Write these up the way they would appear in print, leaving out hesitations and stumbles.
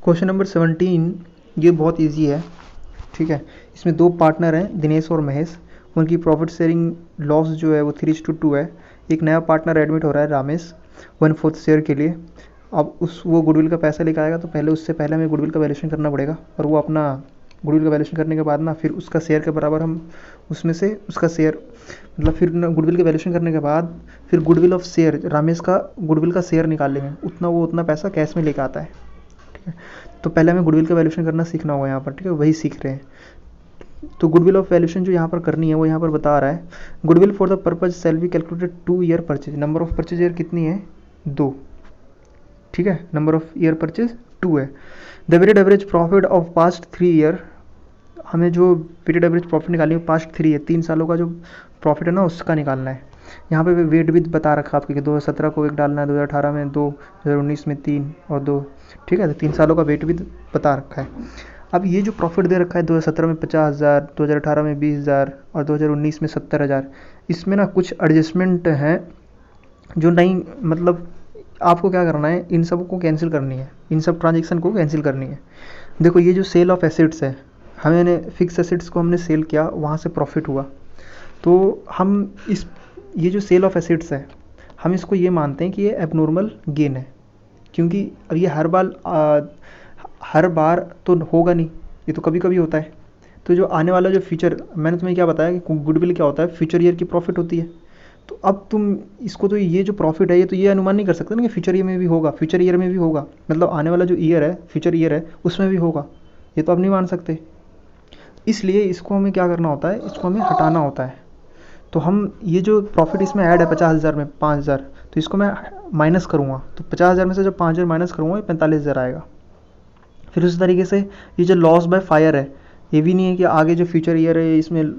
Question number 17 ये बहुत easy है, ठीक है। इसमें दो पार्टनर हैं, दिनेश और महेश। उनकी प्रॉफिट शेयरिंग लॉस जो है वो 3:2 है। एक नया पार्टनर एडमिट हो रहा है, रामेश, 1/4 शेयर के लिए। अब वो गुडविल का पैसा लेकर आएगा, तो उससे पहले हमें गुडविल का वैल्यूएशन करना पड़ेगा, और वो अपना गुडविल का वैल्यूएशन करने के बाद ना फिर उसका शेयर के बराबर हम उसमें से उसका शेयर, मतलब फिर गुडविल का वैल्यूएशन करने के बाद फिर गुडविल ऑफ शेयर, रामेश का गुडविल का शेयर निकाल लेंगे, उतना पैसा कैश में लेकर आता है, ठीक है। तो पहले हमें गुडविल का वैल्यूएशन करना सीखना होगा यहाँ पर, ठीक है, वही सीख रहे हैं। तो गुडविल ऑफ वैल्यूएशन जो यहाँ पर करनी है वो यहाँ पर बता रहा है, goodwill for the purpose shall be calculated 2 year purchase. Number of purchase year कितनी है? 2, ठीक है। नंबर ऑफ ईयर परचेज 2 है। The weighted average profit of past 3 year, हमें जो वेटेड एवरेज प्रॉफिट निकालनी है पास्ट 3 है, 3 सालों का जो प्रॉफिट है ना उसका निकालना है। यहाँ पे वेट भी बता रखा आपके कि 2017 को 1 डालना है, 2018 में 2, 2019 में 3 और 2, ठीक है। तो 3 सालों का वेट भी बता रखा है। अब ये जो प्रॉफिट दे रखा है 2017 में 50,000, 2018 में 20,000 और 2019 में 70,000, इसमें ना कुछ एडजस्टमेंट हैं जो नहीं, मतलब आपको क्या करना है, इन सब को कैंसिल करनी है, इन सब ट्रांजेक्शन को कैंसिल करनी है। देखो ये जो सेल ऑफ एसेट्स है, हमने फिक्स एसेट्स को हमने सेल किया, वहाँ से प्रॉफिट हुआ, तो हम ये जो सेल ऑफ एसेट्स है हम इसको ये मानते हैं कि ये एबनॉर्मल गेन है, क्योंकि अब ये हर बार तो होगा नहीं, ये तो कभी कभी होता है। तो जो आने वाला जो फ्यूचर, मैंने तुम्हें क्या बताया कि गुडविल क्या होता है, फ्यूचर ईयर की प्रॉफिट होती है। तो अब तुम इसको, तो ये जो प्रॉफिट है ये तो ये अनुमान नहीं कर सकते ना कि फ्यूचर ईयर में भी होगा, फ्यूचर ईयर में भी होगा, मतलब आने वाला जो ईयर है, फ्यूचर ईयर है, उसमें भी होगा, ये तो अब नहीं मान सकते। इसलिए इसको हमें क्या करना होता है, इसको हमें हटाना होता है। तो हम ये जो प्रॉफिट इसमें ऐड है 50,000 में 5,000, तो इसको मैं माइनस करूँगा, तो 50,000 में से जब 5,000 माइनस करूँगा, ये 45,000 आएगा। फिर उसी तरीके से ये जो लॉस बाय फायर है, ये भी नहीं है कि आगे जो फ्यूचर ईयर है इसमें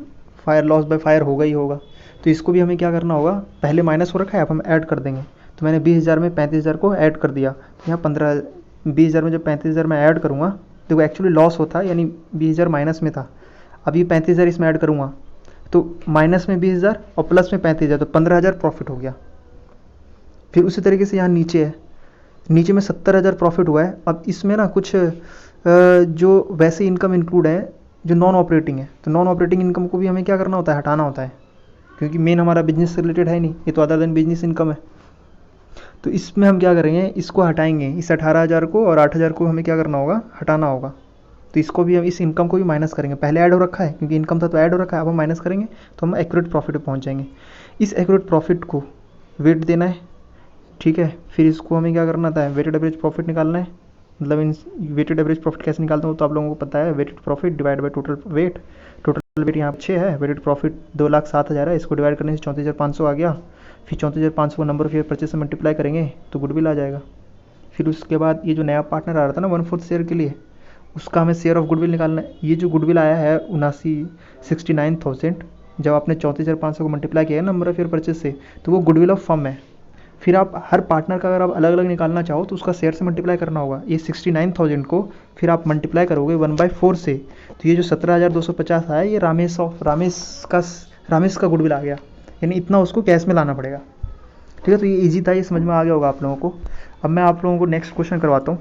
फायर लॉस बाय फायर होगा ही होगा, तो इसको भी हमें क्या करना होगा, पहले माइनस हो रखा है, अब हम ऐड कर देंगे। तो मैंने 20,000 में 35,000 को ऐड कर दिया, तो यहाँ 20,000 में जब 35,000 मैं ऐड करूँगा, देखो एक्चुअली लॉस होता यानी 20,000 माइनस में था, अब ये 35,000 इसमें ऐड करूँगा, तो माइनस में 20,000 और प्लस में 35,000, तो 15,000 प्रॉफिट हो गया। फिर उसी तरीके से यहाँ नीचे है, नीचे में 70,000 प्रॉफिट हुआ है। अब इसमें ना कुछ जो वैसे इनकम इंक्लूड है जो नॉन ऑपरेटिंग है, तो नॉन ऑपरेटिंग इनकम को भी हमें क्या करना होता है, हटाना होता है, क्योंकि मेन हमारा बिजनेस से रिलेटेड है नहीं, ये तो अदर देन बिजनेस इनकम है। तो इसमें हम क्या करेंगे, इसको हटाएंगे, इस 18,000 को और 8,000 को हमें क्या करना होगा, हटाना होगा। तो इसको भी हम, इस इनकम को भी माइनस करेंगे, पहले ऐड हो रखा है क्योंकि इनकम था तो ऐड हो रखा है, अब हम माइनस करेंगे तो हम एक्यूरेट प्रॉफिट पे पहुंच जाएंगे। इस एक्यूरेट प्रॉफिट को वेट देना है, ठीक है। फिर इसको हमें क्या करना था, वेटेड एवरेज प्रॉफिट निकालना है, मतलब इन वेटेड एवरेज प्रॉफिट कैसे निकालते हैं तो आप लोगों को पता है, weighted profit divide by total weight. Total weight यहाँ 6 है, वेटेड प्रॉफिट 2,07,000 है, इसको डिवाइड करने से 34,500 आ गया। फिर 34,500 को नंबर ऑफ ईयर परचेज से मल्टीप्लाई करेंगे तो गुडविल आ जाएगा। फिर उसके बाद ये जो नया पार्टनर आ रहा था ना 1/4 शेयर के लिए, उसका हमें शेयर ऑफ गुडविल निकालना है। ये जो गुडविल आया है 69,000, जब आपने 34,500 को मल्टीप्लाई किया है नंबर ऑफ ईयर परचेज से, तो वो गुडविल ऑफ फर्म है। फिर आप हर पार्टनर का अगर आप अलग अलग निकालना चाहो तो उसका शेयर से मल्टीप्लाई करना होगा। ये 69,000 को फिर आप मल्टीप्लाई करोगे 1/4 से, तो ये जो 17,250 आया, ये रामेश का गुडविल आ गया, यानी इतना उसको कैश में लाना पड़ेगा, ठीक है। तो ये इजी था, ये समझ में आ गया होगा आप लोगों को। अब मैं आप लोगों को नेक्स्ट क्वेश्चन करवाता हूँ।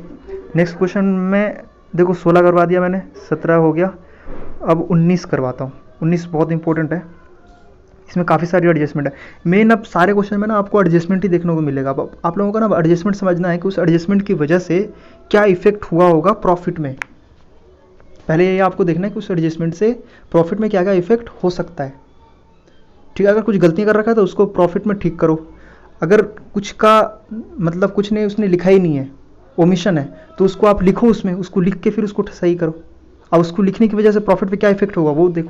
नेक्स्ट क्वेश्चन में देखो 16 करवा दिया मैंने, 17 हो गया, अब 19 करवाता हूँ। 19 बहुत इंपॉर्टेंट है, इसमें काफ़ी सारी एडजस्टमेंट है। मेन अब सारे क्वेश्चन में ना आपको एडजस्टमेंट ही देखने को मिलेगा। अब आप लोगों को ना एडजस्टमेंट समझना है कि उस एडजस्टमेंट की वजह से क्या इफेक्ट हुआ होगा प्रॉफिट में। पहले ये आपको देखना है कि उस एडजस्टमेंट से प्रॉफिट में क्या क्या इफेक्ट हो सकता है, ठीक है। अगर कुछ गलतियाँ कर रखा है तो उसको प्रॉफिट में ठीक करो। अगर कुछ का मतलब कुछ नहीं उसने लिखा ही नहीं है, ओमिशन है, तो उसको आप लिखो, उसमें उसको लिख के फिर उसको सही करो। अब उसको लिखने की वजह से प्रॉफिट पे क्या इफेक्ट होगा वो देखो,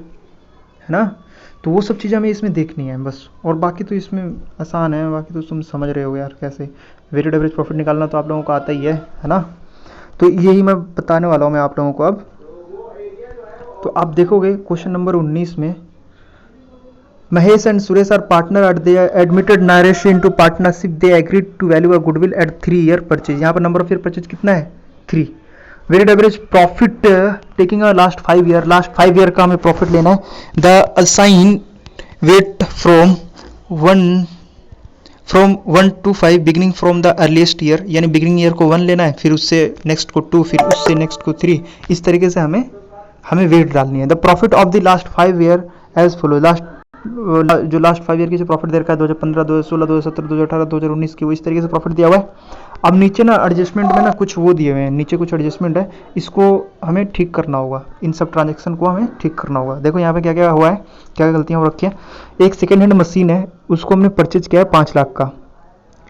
है ना। तो वो सब चीज़ें हमें इसमें देखनी है बस, और बाकी तो इसमें आसान है, बाकी तो तुम समझ रहे हो यार कैसे वेटेड एवरेज प्रॉफिट निकालना तो आप लोगों को आता ही है ना। तो यही मैं बताने वाला हूँ मैं आप लोगों को अब। तो आप देखोगे क्वेश्चन नंबर 19 में, Mahesh and Suresh are partner at they admitted Naresh into partnership. They agreed to value a goodwill at 3 year purchase. यहाँ पर number of year purchase कितना है 3. Weighted average profit taking a last 5 year. Last 5 year का हमें profit लेना है. The assign weight from 1 from 1 to 5 beginning from the earliest year, यानी beginning year को 1 लेना है, फिर उससे नेक्स्ट को 2, फिर उससे नेक्स्ट को 3, इस तरीके से हमें वेट डालनी है। The profit of the last 5 year as follow, जो लास्ट 5 ईयर की जो प्रॉफिट दे रखा है 2015, 2016, 2017, 2018, 2019 की, वो इस तरीके से प्रॉफिट दिया हुआ है। अब नीचे ना एडजस्टमेंट में ना कुछ वो दिए हुए हैं, नीचे कुछ एडजस्टमेंट है, इसको हमें ठीक करना होगा, इन सब ट्रांजेक्शन को हमें ठीक करना होगा। देखो यहाँ पे क्या क्या हुआ है, क्या क्या गलतियाँ हो रखी हैं। एक सेकेंड हैंड मशीन है, उसको हमने परचेज किया है 5 लाख का,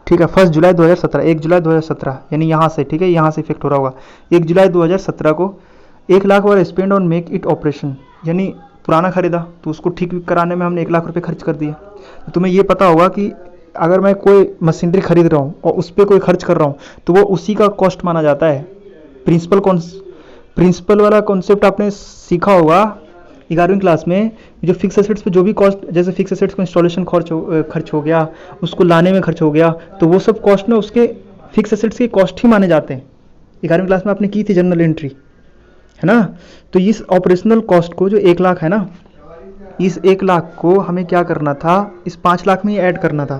ठीक है, 1 जुलाई 2017, 1 जुलाई 2017, यानी यहाँ से, ठीक है, यहाँ से इफेक्ट हो रहा होगा। 1 जुलाई 2017 को 1 लाख और spend on make it operation, यानी पुराना खरीदा तो उसको ठीक कराने में हमने 1 लाख रुपए खर्च कर दिए। तो तुम्हें ये पता होगा कि अगर मैं कोई मशीनरी खरीद रहा हूँ और उस पर कोई खर्च कर रहा हूँ तो वो उसी का कॉस्ट माना जाता है। प्रिंसिपल वाला कॉन्सेप्ट आपने सीखा होगा 11वीं क्लास में। जो फिक्स एसेट्स पे जो भी कॉस्ट, जैसे फिक्स एसेट्स को इंस्टॉलेशन खर्च हो गया, उसको लाने में खर्च हो गया, तो वो सब कॉस्ट ना उसके फिक्स एसेट्स के कॉस्ट ही माने जाते हैं। 11वीं क्लास में आपने की थी जनरल एंट्री, है ना। तो इस ऑपरेशनल कॉस्ट को जो 1 लाख है ना, इस 1 लाख को हमें क्या करना था, इस 5 लाख में ही ऐड करना था,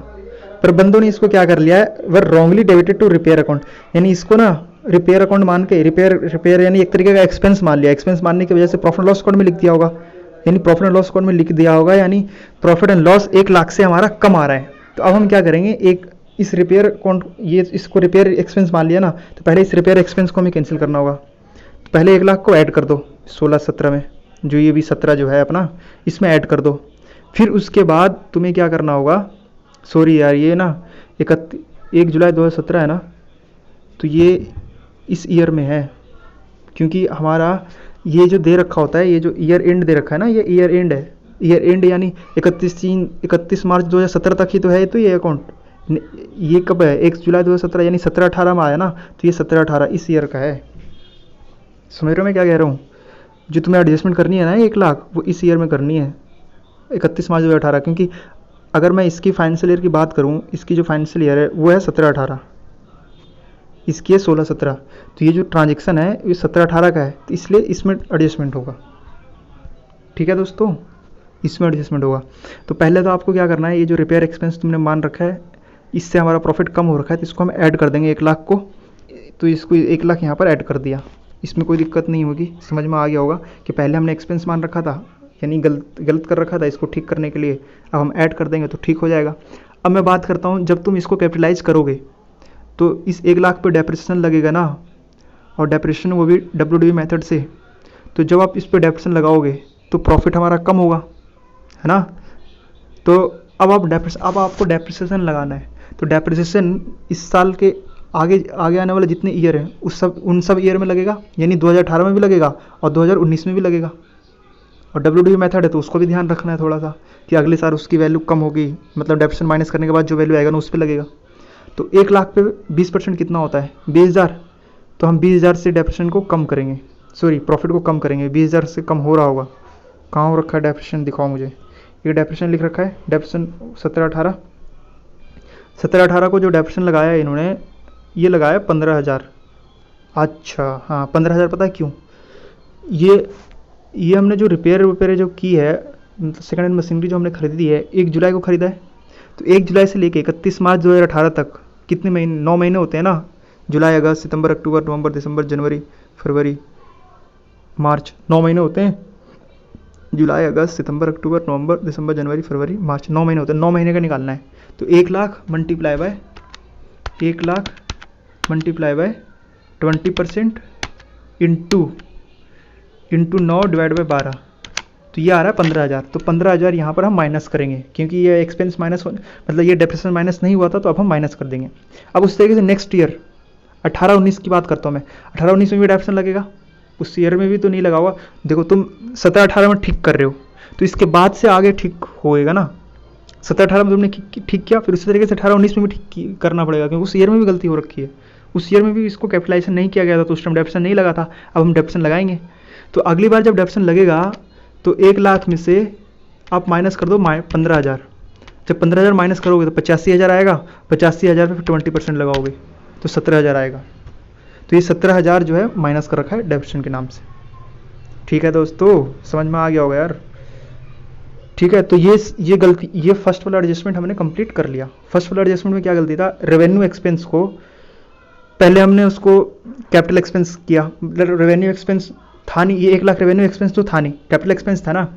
पर बंदों ने इसको क्या कर लिया है, वह wrongly debited to repair account, यानी इसको ना रिपेयर अकाउंट मान के रिपेयर यानी एक तरीके का एक्सपेंस मान लिया। एक्सपेंस मानने की वजह से प्रॉफिट एंड लॉस अकाउंट में लिख दिया होगा, यानी प्रॉफिट एंड लॉस अकाउंट में लिख दिया होगा, यानी प्रॉफिट एंड लॉस 1 लाख से हमारा कम आ रहा है। तो अब हम क्या करेंगे, एक इस रिपेयर अकाउंट, ये इसको रिपेयर एक्सपेंस मान लिया ना, तो पहले इस रिपेयर एक्सपेंस को हमें कैंसिल करना होगा। तो पहले 1 लाख को ऐड कर दो 16-17 में, जो ये भी 17 जो है अपना, इसमें ऐड कर दो। फिर उसके बाद तुम्हें क्या करना होगा, सॉरी यार, ये ना 1 जुलाई 2017 है ना, तो ये इस ईयर में है, क्योंकि हमारा ये जो दे रखा होता है, ये जो ईयर एंड दे रखा है ना, ये ईयर एंड है। ईयर एंड यानी 31 मार्च 2017 तक ही तो है, तो ये अकाउंट ये कब है, 1 जुलाई 2017, यानी 17-18 में आया ना, तो ये 17-18 इस ईयर का है। समझ रहे हो मैं क्या कह रहा हूँ। जो तुम्हें एडजस्टमेंट करनी है ना 1 लाख, वो इस ईयर में करनी है, 31 मार्च 2018, क्योंकि अगर मैं इसकी फाइनेंशियल ईयर की बात करूं, इसकी जो फाइनेंशियल ईयर है वो है 17-18, इसकी है 16-17, तो ये जो ट्रांजेक्शन है ये 17-18 का है, तो इसलिए इसमें एडजस्टमेंट होगा। ठीक है दोस्तों, इसमें एडजस्टमेंट होगा। तो पहले तो आपको क्या करना है, ये जो रिपेयर एक्सपेंस तुमने मान रखा है, इससे हमारा प्रॉफिट कम हो रखा है, तो इसको हम ऐड कर देंगे 1 लाख को। तो इसको 1 लाख यहाँ पर ऐड कर दिया, इसमें कोई दिक्कत नहीं होगी। समझ में आ गया होगा कि पहले हमने एक्सपेंस मान रखा था, यानी गलत कर रखा था, इसको ठीक करने के लिए अब हम ऐड कर देंगे तो ठीक हो जाएगा। अब मैं बात करता हूँ, जब तुम इसको कैपिटलाइज करोगे तो इस 1 लाख पे डेप्रिसिएशन लगेगा ना, और डेप्रिसिएशन वो भी WDV मेथड से। तो जब आप इस पे डेप्रिसिएशन लगाओगे तो प्रॉफिट हमारा कम होगा, है ना। तो अब आपको डेप्रिसिएशन लगाना है, तो डेप्रिसिएशन इस साल के आगे आने वाले जितने ईयर हैं उन सब ईयर में लगेगा, यानी 2018 में भी लगेगा और 2019 में भी लगेगा। और WDV मेथड है तो उसको भी ध्यान रखना है थोड़ा सा, कि अगले साल उसकी वैल्यू कम होगी, मतलब डेप्रिसिएशन माइनस करने के बाद जो वैल्यू आएगा ना उस पर लगेगा। तो 1 लाख पे 20% कितना होता है, 20,000। तो हम 20,000 से डेप्रिसिएशन को कम करेंगे, सॉरी प्रॉफिट को कम करेंगे। 20,000 से कम हो रहा होगा, कहाँ हो रखा है डेप्रिसिएशन, दिखाओ मुझे। ये डेप्रिसिएशन लिख रखा है, डेप्रिसिएशन 17-18 को जो डेप्रिसिएशन लगाया है इन्होंने, ये लगाया 15,000। अच्छा हाँ 15,000, पता है क्यों, ये हमने जो रिपेयर जो की है, सेकेंड हैंड मशीनरी जो हमने खरीदी है 1 जुलाई को खरीदा है। तो 1 जुलाई से लेके 31 मार्च 2018 तक कितने महीने, 9 महीने होते हैं ना, जुलाई, अगस्त, सितंबर, अक्टूबर, नवंबर, दिसंबर, जनवरी, फरवरी, मार्च, 9 महीने होते हैं। जुलाई, अगस्त, सितंबर, अक्टूबर, नवंबर, दिसंबर, जनवरी, फरवरी, मार्च, 9 महीने होते हैं। 9 महीने का निकालना है। तो 1 lakh multiply by 20% into 9 divide by 12, तो ये आ रहा है 15,000। तो 15,000 यहाँ पर हम माइनस करेंगे, क्योंकि ये एक्सपेंस माइनस मतलब ये डेप्रिसिएशन माइनस नहीं हुआ था, तो अब हम माइनस कर देंगे। अब उस तरीके से नेक्स्ट ईयर 18-19 की बात करता हूँ मैं, 18-19 में भी डेप्रिसिएशन लगेगा, उस ईयर में भी तो नहीं लगा हुआ। देखो तुम 17-18 में ठीक कर रहे हो, तो इसके बाद से आगे ठीक होएगा ना। 17-18 में तुमने ठीक किया, फिर उसी तरीके से 18-19 में भी ठीक करना पड़ेगा, क्योंकि उस ईयर में भी गलती हो रखी है। उस ईयर में भी इसको कैपिटलाइजेशन नहीं किया गया था, तो उस टाइम डेप्रिसिएशन नहीं लगा था, अब हम डेप्रिसिएशन लगाएंगे। तो अगली बार जब डेप्रिसिएशन लगेगा तो 1 लाख में से आप माइनस कर दो 15,000। जब 15,000 माइनस करोगे तो 85,000 आएगा, 85,000 पे 20% लगाओगे तो 17,000 आएगा। तो ये 17,000 जो है माइनस कर रखा है डेप्रिसिएशन के नाम से। ठीक है दोस्तों, समझ में आ गया होगा यार। ठीक है, तो ये गलती, ये फर्स्ट वाला एडजस्टमेंट हमने कंप्लीट कर लिया। फर्स्ट वाला एडजस्टमेंट में क्या गलती था, रेवेन्यू एक्सपेंस को पहले हमने उसको कैपिटल एक्सपेंस किया, मतलब रेवेन्यू एक्सपेंस था नहीं, ये 1 लाख रेवेन्यू एक्सपेंस तो था नहीं, कैपिटल एक्सपेंस था ना,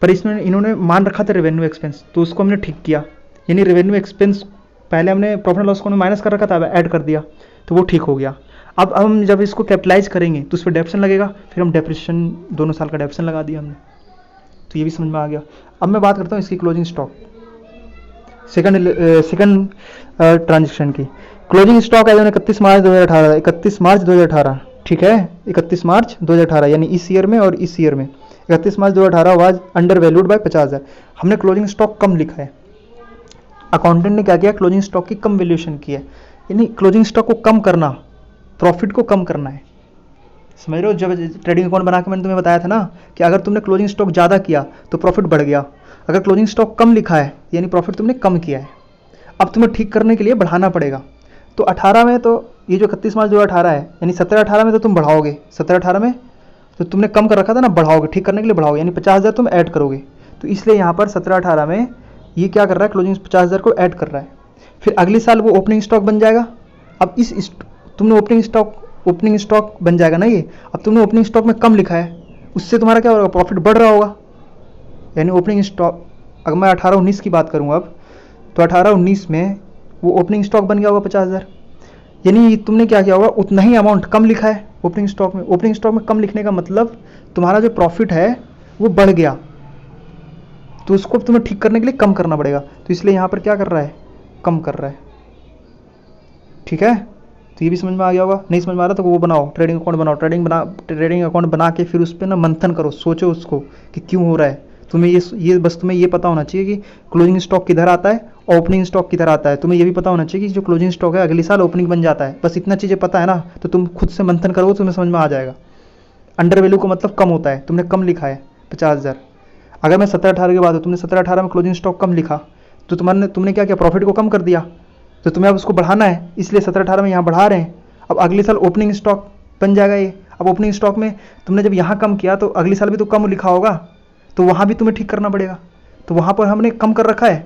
पर इसमें इन्होंने मान रखा था रेवेन्यू एक्सपेंस, तो उसको हमने ठीक किया। यानी रेवेन्यू एक्सपेंस पहले हमने प्रॉफिट एंड लॉस को माइनस कर रखा था, ऐड कर दिया, तो वो ठीक हो गया। अब हम जब इसको कैपिटलाइज करेंगे तो उस पर डेप्शन लगेगा, फिर हम डेप्रिसिएशन दोनों साल का डेप्शन लगा दिया हमने, तो ये भी समझ में आ गया। अब मैं बात करता हूँ इसकी क्लोजिंग स्टॉक, सेकंड ट्रांजेक्शन की। क्लोजिंग स्टॉक है 31 मार्च 2018, 31 मार्च 2018, ठीक है, 31 मार्च 2018, यानी इस ईयर में और इस ईयर में 31 मार्च 2018 वाज अंडर वैल्यूड बाय 50,000। हमने क्लोजिंग स्टॉक कम लिखा है, अकाउंटेंट ने क्या किया, क्लोजिंग स्टॉक की कम वैल्यूएशन की है, यानी क्लोजिंग स्टॉक को कम करना, प्रॉफिट को कम करना है, समझ रहे हो। जब ट्रेडिंग अकाउंट बना के मैंने तुम्हें बताया था ना कि अगर तुमने क्लोजिंग स्टॉक ज़्यादा किया तो प्रॉफिट बढ़ गया, अगर क्लोजिंग स्टॉक कम लिखा है यानी प्रॉफिट तुमने कम किया है। अब तुम्हें ठीक करने के लिए बढ़ाना पड़ेगा। तो 18 में तो ये जो 31 मार्च 2018 है, यानी 17-18 में तो तुम बढ़ाओगे, 17-18 में तो तुमने कम कर रखा था ना, बढ़ाओगे, ठीक करने के लिए बढ़ाओगे, यानी 50,000 तुम ऐड करोगे। तो इसलिए यहाँ पर 17-18 में ये क्या कर रहा है, क्लोजिंग 50,000 को ऐड कर रहा है। फिर अगले साल वो ओपनिंग स्टॉक बन जाएगा। अब तुमने ओपनिंग स्टॉक बन जाएगा ना ये। अब तुमने ओपनिंग स्टॉक में कम लिखा है, उससे तुम्हारा क्या होगा, प्रॉफिट बढ़ रहा होगा। यानी ओपनिंग स्टॉक, अगर मैं 18-19 की बात करूँ अब, तो 18-19 में वो ओपनिंग स्टॉक बन गया होगा 50,000, यानी तुमने क्या किया होगा, उतना ही अमाउंट कम लिखा है ओपनिंग स्टॉक में। ओपनिंग स्टॉक में कम लिखने का मतलब तुम्हारा जो प्रॉफिट है वो बढ़ गया, तो उसको तुम्हें ठीक करने के लिए कम करना पड़ेगा। तो इसलिए यहाँ पर क्या कर रहा है, कम कर रहा है, ठीक है। तो ये भी समझ में आ गया होगा। नहीं समझ में आ रहा तो वो बनाओ, ट्रेडिंग अकाउंट बनाओ, ट्रेडिंग अकाउंट बना के फिर उस पर ना मंथन करो, सोचो उसको कि क्यों हो रहा है। तुम्हें ये बस तुम्हें ये पता होना चाहिए कि क्लोजिंग स्टॉक किधर आता है, ओपनिंग स्टॉक किधर आता है। तुम्हें ये भी पता होना चाहिए कि जो क्लोजिंग स्टॉक है अगले साल ओपनिंग बन जाता है। बस इतना चीज़ें पता है ना, तो तुम खुद से मंथन करोगे तुम्हें समझ में आ जाएगा। अंडर वैल्यू का मतलब कम होता है, तुमने कम लिखा है 50,000। अगर मैं 17-18 की बात हो, तुमने 17-18 में क्लोजिंग स्टॉक कम लिखा, तो तुमने क्या किया, प्रॉफिट को कम कर दिया। तो तुम्हें अब उसको बढ़ाना है, इसलिए 17-18 में यहाँ बढ़ा रहे हैं। अब अगले साल ओपनिंग स्टॉक बन जाएगा ये। अब ओपनिंग स्टॉक में तुमने जब यहाँ कम किया तो अगले साल भी तो कम लिखा होगा, तो वहाँ भी तुम्हें ठीक करना पड़ेगा। तो वहाँ पर हमने कम कर रखा है,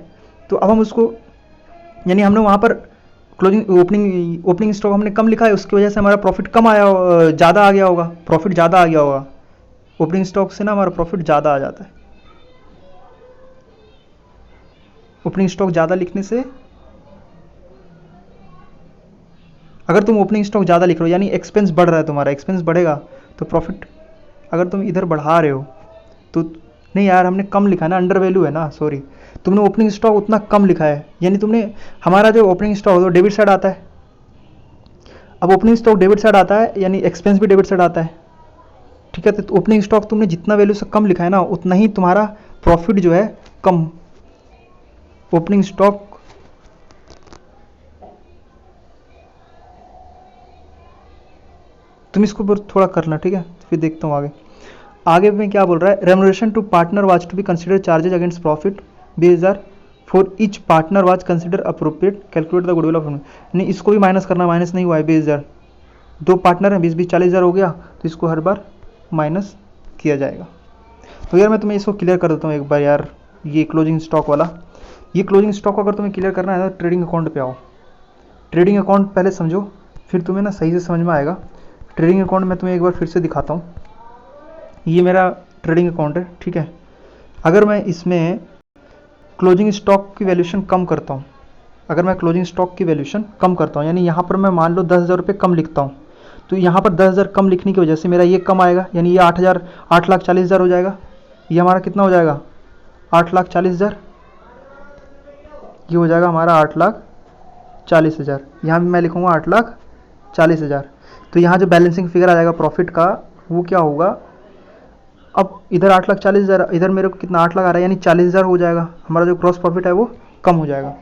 तो अब हम उसको, यानी हमने वहाँ पर ओपनिंग स्टॉक हमने कम लिखा है, उसकी वजह से हमारा प्रॉफिट कम आया, ज़्यादा आ गया होगा, प्रॉफिट ज़्यादा आ गया होगा। ओपनिंग स्टॉक से ना हमारा प्रॉफिट ज़्यादा आ जाता है। ओपनिंग स्टॉक ज़्यादा लिखने से, अगर तुम ओपनिंग स्टॉक ज़्यादा लिख रहे हो यानी एक्सपेंस बढ़ रहा है, तुम्हारा एक्सपेंस बढ़ेगा तो प्रॉफिट, अगर तुम इधर बढ़ा रहे हो तो नहीं यार, हमने कम लिखा है ना, अंडर वैल्यू है ना, सॉरी। तुमने ओपनिंग स्टॉक उतना कम लिखा है, यानी तुमने, हमारा जो ओपनिंग स्टॉक है वो डेबिट साइड आता है। अब ओपनिंग स्टॉक डेबिट साइड आता है यानी एक्सपेंस भी डेबिट साइड आता है, ठीक है। तो ओपनिंग स्टॉक तुमने जितना वैल्यू से कम लिखा है ना, उतना ही तुम्हारा प्रॉफिट जो है कम। ओपनिंग स्टॉक तुम इसको थोड़ा करना, ठीक है, फिर देखता हूँ आगे में क्या बोल रहा है। Remuneration to partner was to be consider charges against profit 20,000 for each partner was consider appropriate calculate the goodwill of, नहीं इसको भी माइनस करना, माइनस नहीं हुआ है 20,000, दो पार्टनर हैं 20-20 40,000 हो गया, तो इसको हर बार माइनस किया जाएगा। तो यार मैं तुम्हें इसको क्लियर कर देता हूँ एक बार यार, ये क्लोजिंग स्टॉक वाला, ये क्लोजिंग स्टॉक अगर तुम्हें क्लियर करना है तो ट्रेडिंग अकाउंट पे आओ। ट्रेडिंग अकाउंट पहले समझो, फिर तुम्हें ना सही से समझ में आएगा। ट्रेडिंग अकाउंट मैं तुम्हें एक बार फिर से दिखाता हूँ। ये मेरा ट्रेडिंग अकाउंट है, ठीक है। अगर मैं इसमें क्लोजिंग स्टॉक की वैल्यूशन कम करता हूँ, अगर मैं क्लोजिंग स्टॉक की वैल्यूशन कम करता हूँ, यानी यहाँ पर मैं मान लो 10,000 रुपये कम लिखता हूँ, तो यहाँ पर 10,000 कम लिखने की वजह से मेरा ये कम आएगा, यानी ये 8,40,000 हो जाएगा। ये हमारा कितना हो जाएगा, 8,40,000, ये हो जाएगा हमारा 8,40,000। यहाँ भी मैं लिखूँगा 8,40,000। तो यहाँ जो बैलेंसिंग फिगर आ जाएगा प्रॉफिट का, वो क्या होगा, अब इधर 8,40,000, इधर मेरे को कितना 8 लाख आ रहा है, यानी 40,000 हो जाएगा। हमारा जो ग्रॉस प्रॉफिट है वो कम हो जाएगा।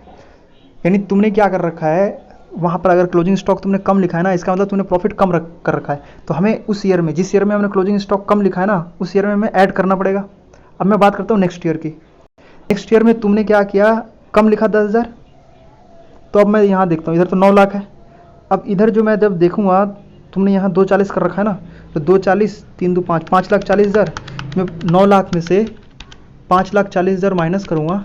यानी तुमने क्या कर रखा है वहाँ पर, अगर क्लोजिंग स्टॉक तुमने कम लिखा है ना, इसका मतलब तुमने प्रॉफिट कम कर रखा है। तो हमें उस ईयर में, जिस ईयर में हमने क्लोजिंग स्टॉक कम लिखा है ना, उस ईयर में हमें ऐड करना पड़ेगा। अब मैं बात करता हूँ नेक्स्ट ईयर की। नेक्स्ट ईयर में तुमने क्या किया, कम लिखा 10,000, तो अब मैं यहाँ देखता हूँ, इधर तो 9 लाख है। अब इधर जो मैं जब देखूँगा, तुमने यहाँ 2,40,000 कर रखा है ना, तो 2,40,000 3 2 5 5,40,000 में 9 लाख में से 5,40,000 माइनस करूँगा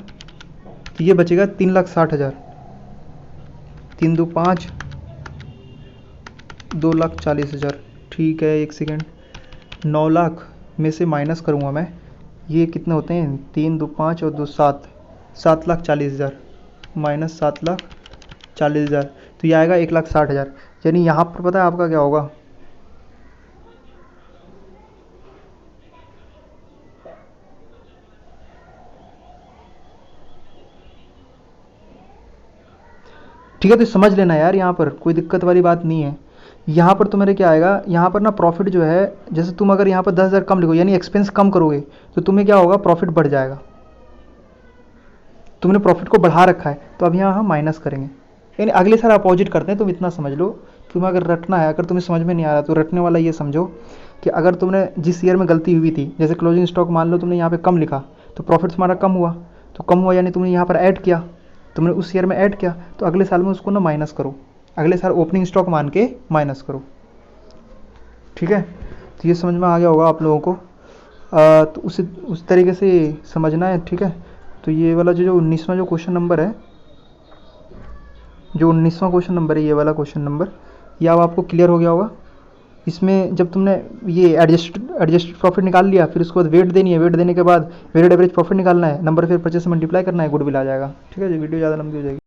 तो ये बचेगा 3,60,000। 3 2 5, 2,40,000। ठीक है, एक सेकेंड। 9 लाख में से माइनस करूँगा मैं, ये कितने होते हैं, 3 2 5 और 2 7, 7,40,000 माइनस 7,40,000, तो ये आएगा 1,60,000। यानी यहाँ पर पता है आपका क्या होगा, ठीक है। तो समझ लेना यार, यहाँ पर कोई दिक्कत वाली बात नहीं है। यहाँ पर तो मेरे क्या आएगा, यहाँ पर ना प्रॉफिट जो है, जैसे तुम अगर यहाँ पर 10,000 कम लिखो यानी एक्सपेंस कम करोगे तो तुम्हें क्या होगा, प्रॉफिट बढ़ जाएगा। तुमने प्रॉफिट को बढ़ा रखा है तो अब यहाँ हम माइनस करेंगे, यानी अगले साल अपोजिट करते हैं। तुम इतना समझ लो, तुम्हें अगर रटना है, अगर तुम्हें समझ में नहीं आ रहा तो रटने वाला ये समझो कि अगर तुमने जिस ईयर में गलती हुई थी, जैसे क्लोजिंग स्टॉक मान लो तुमने यहाँ पे कम लिखा तो प्रॉफिट तुम्हारा कम हुआ, तो कम हुआ यानी तुमने यहाँ पर ऐड किया, तुमने उस ईयर में ऐड किया, तो अगले साल में उसको ना माइनस करो, अगले साल ओपनिंग स्टॉक मान के माइनस करो। ठीक है, तो ये समझ में आ गया होगा आप लोगों को। तो उस तरीके से समझना है। ठीक है, तो ये वाला जो 19वां जो क्वेश्चन नंबर है, जो 19वां क्वेश्चन नंबर है, ये वाला क्वेश्चन नंबर, ये अब आपको क्लियर हो गया होगा। इसमें जब तुमने ये एडजस्टेड प्रॉफिट निकाल लिया, फिर उसके बाद वेट देनी है, वेट देने के बाद वेटेड एवरेज प्रॉफिट निकालना है, नंबर फिर 25 से मल्टीप्लाई करना है, गुड विल आ जाएगा। ठीक है, वीडियो ज़्यादा लंबी हो जाएगी।